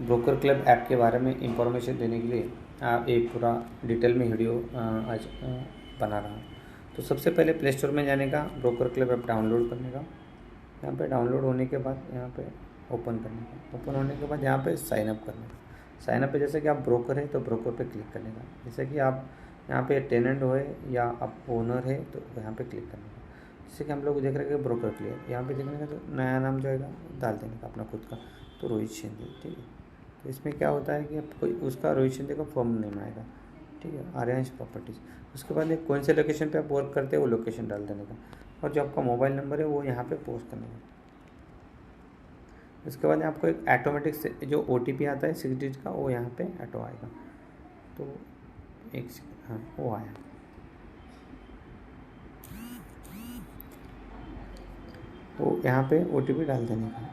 Broker club app के बारे में इंफॉर्मेशन देने के लिए एक पूरा डिटेल में वीडियो आज बना रहा हूँ। तो सबसे पहले प्ले स्टोर में जाने का, ब्रोकर क्लब ऐप डाउनलोड करने का। यहाँ पे डाउनलोड होने के बाद यहाँ पे ओपन करने का। ओपन होने के बाद यहाँ पे साइन अप करने का। साइन अप पे जैसे कि आप ब्रोकर है तो ब्रोकर पे क्लिक करने का। जैसे कि आप यहाँ पे टेनेंट हो या आप ओनर है तो यहाँ पे क्लिक करने का। जैसे कि हम लोग देख रहे हैं ब्रोकर क्लियर, यहाँ पे देखने का तो नया नाम जो आएगा डाल देने का अपना खुद का, तो रोहित शिंदे। ठीक है, तो इसमें क्या होता है कि आपको उसका रोहित शिंदे का फॉर्म नेम आएगा। ठीक है, आर्यांश प्रॉपर्टीज़। उसके बाद एक कौन से लोकेशन पे आप वर्क करते हैं वो लोकेशन डाल देने का, और जो आपका मोबाइल नंबर है वो यहाँ पे पोस्ट करने का। उसके बाद आपको एक ऑटोमेटिक जो OTP आता है 6 डिजिट का, वो यहाँ पे ऑटो आएगा। तो एक सेकंड, हाँ वो आया। वो यहाँ पे OTP डाल देने का।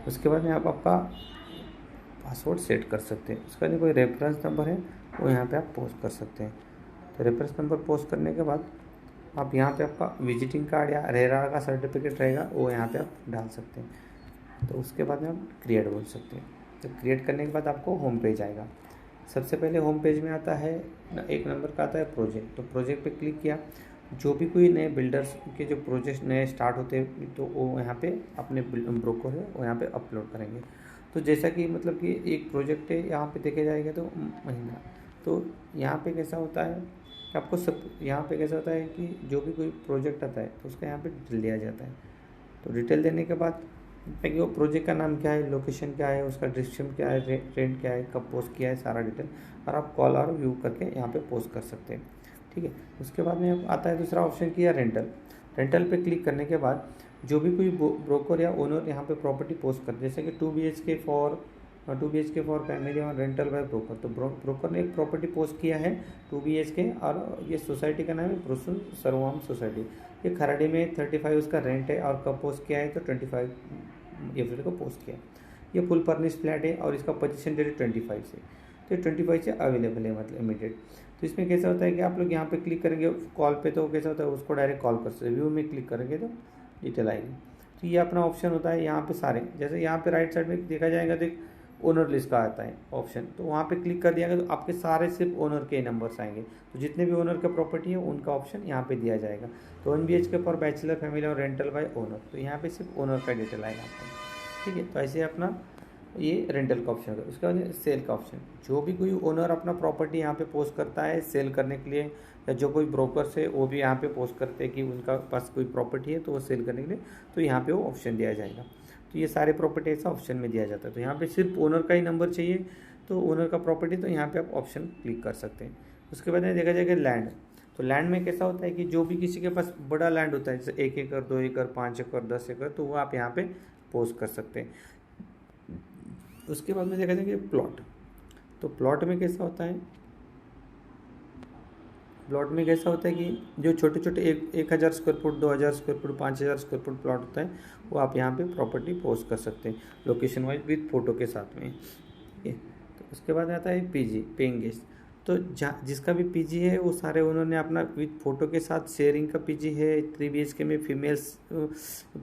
उसके बाद में आप आपका पासवर्ड सेट कर सकते हैं। उसका जो कोई रेफरेंस नंबर है वो यहाँ पे आप पोस्ट कर सकते हैं। तो रेफरेंस नंबर पोस्ट करने के बाद आप यहाँ पे आपका विजिटिंग कार्ड या रेरा का सर्टिफिकेट रहेगा वो यहाँ पे आप डाल सकते हैं। तो उसके बाद में आप क्रिएट बोल सकते हैं। तो क्रिएट करने के बाद आपको होम पेज आएगा। सबसे पहले होम पेज में आता है एक नंबर का आता है प्रोजेक्ट। तो प्रोजेक्ट पे क्लिक किया, जो भी कोई नए बिल्डर्स के जो प्रोजेक्ट नए स्टार्ट होते हैं तो वो यहाँ पे अपने ब्रोकर है वो यहाँ पे अपलोड करेंगे। तो जैसा कि मतलब कि एक प्रोजेक्ट है, यहाँ पे देखे जाएगा तो महीना, तो यहाँ पे कैसा होता है कि आपको सब यहाँ पे कैसा होता है कि जो भी कोई प्रोजेक्ट आता है तो उसका यहाँ पे डिटेल दिया जाता है। तो डिटेल देने के बाद कि वो प्रोजेक्ट का नाम क्या है, लोकेशन क्या है, उसका डिस्क्रिप्शन क्या है, रेंट क्या है, कब पोस्ट किया है, सारा डिटेल, और आप कॉल और व्यू करके यहाँ पे पोस्ट कर सकते हैं। ठीक है, उसके बाद में आता है दूसरा ऑप्शन किया रेंटल। रेंटल पे क्लिक करने के बाद जो भी कोई ब्रोकर या ओनर यहाँ पे प्रॉपर्टी पोस्ट कर, जैसे कि 2 BHK फॉर फैमिली और रेंटल बाय ब्रोकर। तो ब्रोकर ने एक प्रॉपर्टी पोस्ट किया है 2 BHK, और ये सोसाइटी का नाम है प्रोसुन सर्वम सोसाइटी। ये खराड़ी में 35 उसका रेंट है, और कब पोस्ट किया है तो 25 अप्रैल को पोस्ट किया। ये फुल फर्निश फ्लैट है और इसका पोजीशन डेट 25 से, तो 25 से अवेलेबल है, मतलब इमीडिएट। तो इसमें कैसा होता है कि आप लोग यहाँ पे क्लिक करेंगे कॉल पे, तो कैसा होता है उसको डायरेक्ट कॉल कर सकते हैं। व्यू में क्लिक करेंगे तो डिटेल आएगी। तो ये अपना ऑप्शन होता है यहाँ पे सारे, जैसे यहाँ पे राइट साइड में देखा जाएगा तो एक ओनर लिस्ट का आता है ऑप्शन, तो वहाँ पे क्लिक कर दिया तो आपके सारे सिर्फ ओनर के नंबर्स आएंगे। तो जितने भी ओनर का प्रॉपर्टी है उनका ऑप्शन यहाँ पे दिया जाएगा। तो 1 BHK फॉर बैचलर फैमिली और रेंटल बाय ओनर, तो यहाँ पे सिर्फ ओनर का डिटेल आएगा आपको। ठीक है, तो ऐसे अपना ये रेंटल का ऑप्शन होगा। उसके बाद सेल का ऑप्शन, जो भी कोई ओनर अपना प्रॉपर्टी यहाँ पे पोस्ट करता है सेल करने के लिए, या जो कोई ब्रोकर्स है वो भी यहाँ पे पोस्ट करते हैं कि उनका पास कोई प्रॉपर्टी है तो वो सेल करने के लिए, तो यहाँ पे वो ऑप्शन दिया जाएगा। तो ये सारे प्रॉपर्टी ऐसा ऑप्शन में दिया जाता है। तो यहाँ पे सिर्फ ओनर का ही नंबर चाहिए, तो ओनर का प्रॉपर्टी, तो यहाँ पे आप ऑप्शन क्लिक कर सकते हैं। उसके बाद में देखा जाएगा लैंड। तो लैंड में कैसा होता है कि जो भी किसी के पास बड़ा लैंड होता है, जैसे 1 एकड़ 2 एकड़ 5 एकड़ 10 एकड़, तो वो आप यहाँ पे पोस्ट कर सकते हैं। उसके बाद में देखा जाएगा प्लॉट। तो प्लॉट में कैसा होता है, प्लॉट में कैसा होता है कि जो छोटे छोटे 1000 square foot 2000 square foot 5000 square foot plot होता है, वो आप यहाँ पे प्रॉपर्टी पोस्ट कर सकते हैं लोकेशन वाइज विद फोटो के साथ में। ठीक है, तो उसके बाद आता है PG, पेइंग गेस्ट। तो जिसका भी PG है वो सारे उन्होंने अपना विद फोटो के साथ, शेयरिंग का PG है, 3 BHK में फीमेल्स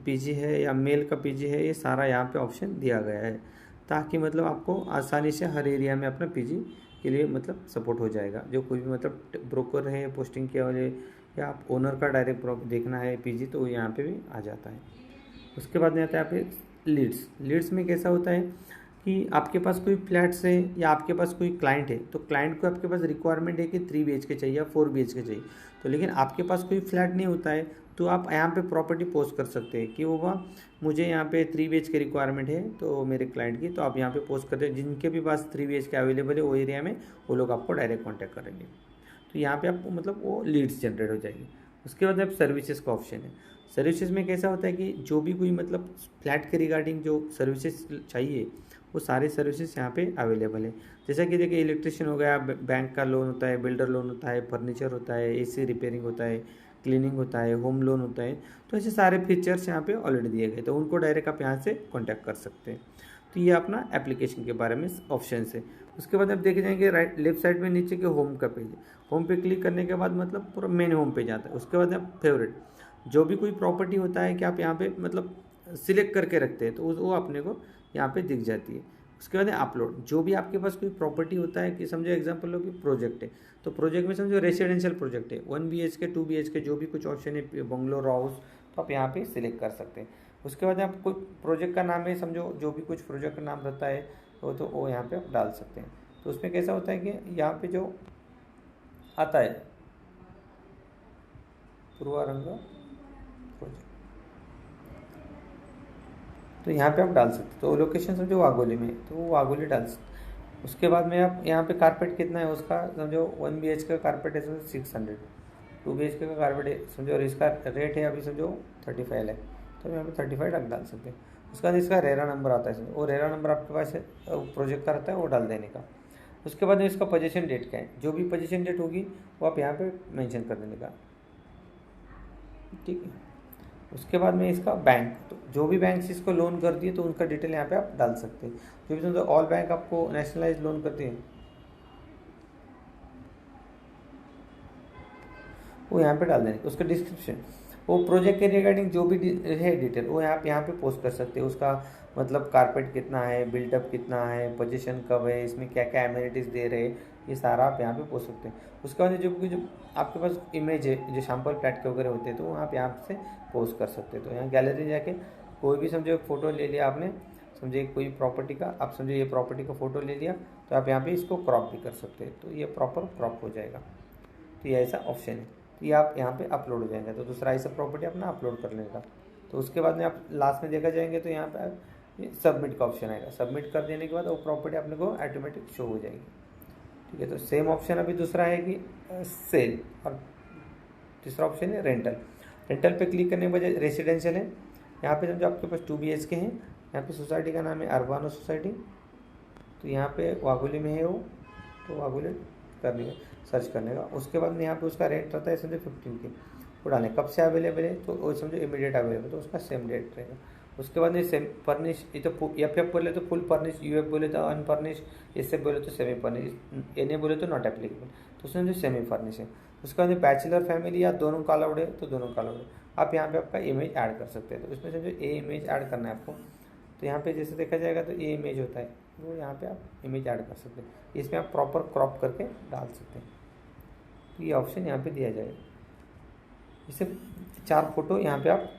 PG है या मेल का PG है, ये सारा यहाँ पे ऑप्शन दिया गया है, ताकि मतलब आपको आसानी से हर एरिया में अपना PG के लिए मतलब सपोर्ट हो जाएगा। जो कोई भी मतलब ब्रोकर है पोस्टिंग किया हो, या आप ओनर का डायरेक्ट देखना है PG, तो यहाँ पे भी आ जाता है। उसके बाद में आता है यहाँ पे लीड्स। लीड्स में कैसा होता है कि आपके पास कोई फ्लैट्स है या आपके पास कोई क्लाइंट है, तो क्लाइंट को आपके पास रिक्वायरमेंट है कि 3 BHK चाहिए या 4 BHK चाहिए, तो लेकिन आपके पास कोई फ्लैट नहीं होता है, तो आप यहाँ पे प्रॉपर्टी पोस्ट कर सकते हैं कि वो मुझे यहाँ पे 3 BHK रिक्वायरमेंट है तो मेरे क्लाइंट की, तो आप यहाँ पे पोस्ट करते हैं। जिनके भी पास 3 BHK अवेलेबल है वो एरिया में, वो लोग आपको डायरेक्ट कॉन्टैक्ट करेंगे। तो यहाँ पे आपको मतलब वो लीड्स जनरेट हो जाएगी। उसके बाद अब सर्विसेज का ऑप्शन है। सर्विसेज में कैसा होता है कि जो भी कोई मतलब फ्लैट के रिगार्डिंग जो सर्विसेज चाहिए, वो सारे सर्विसेज यहाँ पे अवेलेबल है। जैसा कि देखिए इलेक्ट्रिशियन हो गया, बैंक का लोन होता है, बिल्डर लोन होता है, फर्नीचर होता है, AC रिपेयरिंग होता है, क्लीनिंग होता है, होम लोन होता है, तो ऐसे सारे फीचर्स यहाँ पे ऑलरेडी दिए गए, तो उनको डायरेक्ट आप यहाँ से कॉन्टैक्ट कर सकते हैं। तो ये अपना एप्लीकेशन के बारे में ऑप्शन है। उसके बाद आप देखे जाएंगे राइट लेफ्ट साइड में नीचे के होम का पेज, होम पे क्लिक करने के बाद मतलब पूरा मेन होम पेज आता है। उसके बाद आप फेवरेट, जो भी कोई प्रॉपर्टी होता है कि आप यहाँ पे मतलब सिलेक्ट करके रखते हैं तो वो अपने को यहाँ पे दिख जाती है। उसके बाद अपलोड, जो भी आपके पास कोई प्रॉपर्टी होता है कि समझो एग्जांपल लो कि प्रोजेक्ट है, तो प्रोजेक्ट में समझो रेसिडेंशियल प्रोजेक्ट है 1 BHK 2 BHK जो भी कुछ ऑप्शन है, बंगलो हाउस, तो आप यहाँ पे सिलेक्ट कर सकते हैं। उसके बाद आप कोई प्रोजेक्ट का नाम है, समझो जो भी कुछ प्रोजेक्ट का नाम रहता है तो वो यहाँ पे आप डाल सकते हैं। तो उसमें कैसा होता है कि यहाँ पे जो आता है पूर्वारंग प्रोजेक्ट, तो यहाँ पे आप डाल सकते हैं। तो लोकेशन समझो वाघोली में, तो वो वाघोली डाल सकते। उसके बाद में आप यहाँ पे कारपेट कितना है उसका, समझो 1 BHK का कारपेट है समझो 600, 2 BHK का कारपेट है समझो, और इसका रेट है अभी समझो 35 है, तो यहाँ पे 35 डाल सकते हैं। उसके बाद इसका रेरा नंबर आता है, वो रेरा नंबर आपके पास प्रोजेक्ट का रहता है वो डाल देने का। उसके बाद में इसका पोजीशन डेट क्या है, जो भी पोजीशन डेट होगी वो आप यहाँ पे मेंशन कर देने का, ठीक है। उसके बाद में इसका बैंक, तो जो भी बैंक इसको लोन कर दिए तो उनका डिटेल यहाँ पे आप डाल सकते हैं। जो भी समझो ऑल बैंक आपको नेशनलाइज लोन करते हैं वो यहाँ पे डाल देंगे। उसका डिस्क्रिप्शन, वो प्रोजेक्ट के रिगार्डिंग जो भी है डिटेल वो आप यहाँ पे पोस्ट कर सकते हैं। उसका मतलब कारपेट कितना है, बिल्टअप कितना है, पोजीशन कब है, इसमें क्या क्या एमिनिटीज़ दे रहे हैं, ये सारा आप यहाँ पे पोस्ट सकते हैं। उसके बाद जो आपके पास इमेज है, जो सैम्पल प्लैट के वगैरह होते हैं तो आप यहाँ से पोस्ट कर सकते हैं। तो यहाँ गैलरी जाके कोई भी समझो एक फ़ोटो ले लिया आपने, समझे कोई प्रॉपर्टी का, आप समझो ये प्रॉपर्टी का फ़ोटो ले लिया तो आप यहाँ पे इसको क्रॉप भी कर सकते हैं, तो ये प्रॉपर क्रॉप हो जाएगा। तो ये ऐसा ऑप्शन है, तो ये आप यहाँ पे अपलोड हो जाएंगे। तो दूसरा ऐसा प्रॉपर्टी अपना अपलोड कर लेगा। तो उसके बाद में आप लास्ट में देखा जाएंगे तो यहाँ पे सबमिट का ऑप्शन आएगा। सबमिट कर देने के बाद वो प्रॉपर्टी अपने को ऑटोमेटिक शो हो जाएगी, ठीक है। तो सेम ऑप्शन अभी दूसरा है कि सेल, और तीसरा ऑप्शन है रेंटल। रेंटल पे क्लिक करने के बजाय रेसिडेंशियल है, यहाँ पे समझो आपके पास 2 BHK हैं, यहाँ पे सोसाइटी का नाम है अर्बानो सोसाइटी, तो यहाँ पे वाघोली में है वो, तो वाघोली करने का सर्च करने का। उसके बाद में यहाँ पे उसका रेट रहता है समझो 15K, वो डालें कब से अवेलेबल है तो वो समझो इमीडिएट अवेलेबल, तो उसका सेम रेट रहेगा। उसके बाद में सेम फर्निश, ये तो एफ बोले तो फुल फर्निश, UF बोले तो अनफर्निश, SF बोले तो सेमी फर्निश, NA बोले तो नॉट एप्लीकेबल, तो उसमें जो सेमी फर्निश है। उसके बाद बैचलर फैमिली या दोनों का अलाउड है तो दोनों का अलाउड है। आप यहाँ पे आपका इमेज ऐड कर सकते हैं, तो इसमें समझो ए इमेज ऐड करना है आपको, तो यहाँ पे जैसे देखा जाएगा तो ये इमेज होता है, वो यहाँ पे आप इमेज ऐड कर सकते हैं। इसमें आप प्रॉपर क्रॉप करके डाल सकते हैं, तो ये ऑप्शन यहाँ पे दिया जाएगा। इसे 4 फोटो यहाँ पे आप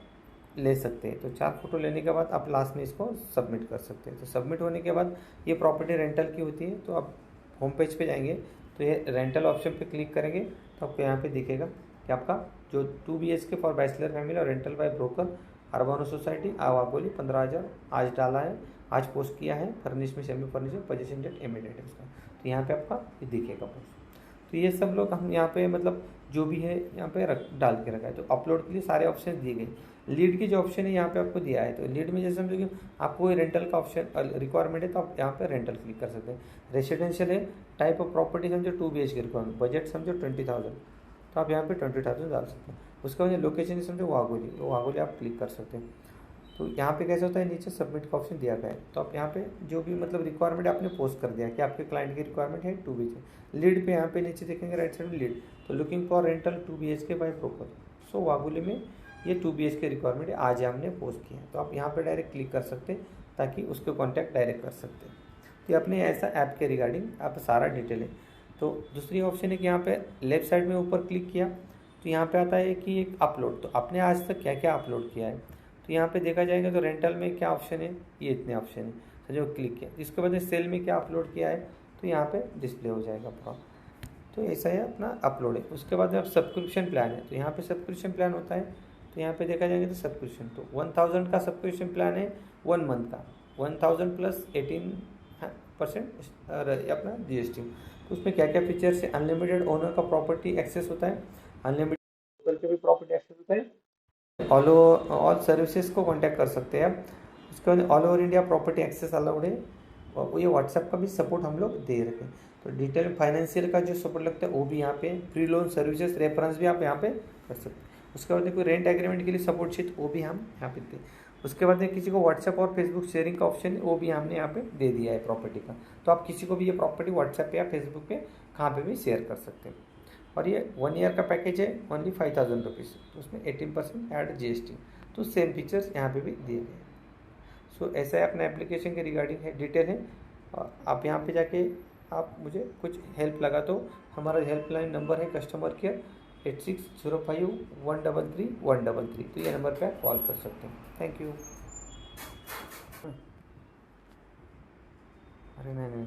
ले सकते हैं। तो 4 फोटो लेने के बाद आप लास्ट में इसको सबमिट कर सकते हैं। तो सबमिट होने के बाद ये प्रॉपर्टी रेंटल की होती है, तो आप होम पेज पे जाएंगे तो ये रेंटल ऑप्शन पे क्लिक करेंगे तो आपको यहाँ पे दिखेगा कि आपका जो 2 BHK फॉर बैचलर फैमिली और rental by broker Urbano society Wagholi 15,000 आज डाला है, आज पोस्ट किया है, फर्निश में सेमी फर्निश है, पोजीशन डेट इमीडिएट है उसका, तो यहाँ पे आपका ये दिखेगा पोस्ट। तो ये सब लोग हम यहाँ पे मतलब जो भी है यहाँ पे डाल के रखा है। तो अपलोड के लिए सारे ऑप्शन दिए गए। लीड की जो ऑप्शन है यहाँ पे आपको दिया है, तो लीड में जैसे समझो कि आपको रेंटल का ऑप्शन रिक्वायरमेंट है तो आप यहाँ पे रेंटल क्लिक कर सकते हैं। रेसिडेंशियल है, टाइप ऑफ प्रॉपर्टी समझो 2 BHK रिक्वायरमेंट, बजट समझो 20,000, तो आप यहाँ पे 20,000 डाल सकते हैं। उसके बाद लोकेशन समझो वाघोली, तो वाघोली आप क्लिक कर सकते हैं। तो यहाँ पे कैसे होता है, नीचे सबमिट का ऑप्शन दिया गया है, तो आप यहाँ पे जो भी मतलब रिक्वायरमेंट आपने पोस्ट कर दिया कि आपके क्लाइंट की रिक्वायरमेंट है 2 BHK। लीड पे यहाँ पे नीचे देखेंगे राइट साइड में लीड, तो looking for rental 2 BHK by broker, so Wagholi में ये 2 BHK रिक्वायरमेंट है, आज हमने पोस्ट किया है, तो आप यहाँ पे डायरेक्ट क्लिक कर सकते हैं ताकि उसको कॉन्टैक्ट डायरेक्ट कर सकते हैं। तो ये अपने ऐसा ऐप के रिगार्डिंग आप सारा डिटेल है। तो दूसरी ऑप्शन है कि यहाँ पे लेफ्ट साइड में ऊपर क्लिक किया तो यहाँ पे आता है कि एक अपलोड, तो आपने आज तक क्या क्या अपलोड किया है, तो यहाँ पे देखा जाएगा तो रेंटल में क्या ऑप्शन है, ये इतने ऑप्शन है, तो जो क्लिक किया। इसके बाद सेल में क्या अपलोड किया है तो यहाँ पे डिस्प्ले हो जाएगा पूरा। तो ऐसा है अपना अपलोड है। उसके बाद अब सब्सक्रिप्शन प्लान है, तो यहाँ पे सब्सक्रिप्शन प्लान होता है, तो यहाँ पे देखा जाएगा तो सब्सक्रिप्शन तो 1000 का सब्सक्रिप्शन प्लान है 1 मंथ का, 1000 प्लस 18% अपना GST। तो उसमें क्या क्या फीचर्स है, अनलिमिटेड ओनर का प्रॉपर्टी एक्सेस होता है, अनलिमिटेड के भी प्रॉपर्टी एक्सेस होता है, ऑल सर्विसेज को कांटेक्ट कर सकते हैं आप। उसके बाद all over India property access allowed है, और ये व्हाट्सएप का भी सपोर्ट हम लोग दे रखे हैं। तो डिटेल फाइनेंशियल का जो सपोर्ट लगता है वो भी यहाँ पे, प्री लोन सर्विसेज रेफरेंस भी आप यहाँ पे कर सकते हैं। उसके बाद कोई रेंट एग्रीमेंट के लिए सपोर्ट शीट वो भी हम यहाँ पे दें। उसके बाद किसी को व्हाट्सएप और फेसबुक शेयरिंग का ऑप्शन है वो भी हमने यहाँ पे दे दिया है प्रॉपर्टी का, तो आप किसी को भी ये प्रॉपर्टी व्हाट्सएप पे या फेसबुक पे कहाँ पे भी शेयर कर सकते हैं। और ये 1 ईयर का पैकेज है ओनली 5,000 रुपीज़, तो उसमें 18% ऐड GST, तो सेम फीचर्स यहाँ पे भी दिए गए हैं। सो ऐसा है, अपना एप्लीकेशन के रिगार्डिंग है, डिटेल है। आप यहाँ पे जाके आप मुझे कुछ हेल्प लगा तो हमारा हेल्पलाइन नंबर है कस्टमर केयर 8605133133, तो ये नंबर पे आप कॉल कर सकते हैं। Thank you. अरे नहीं नहीं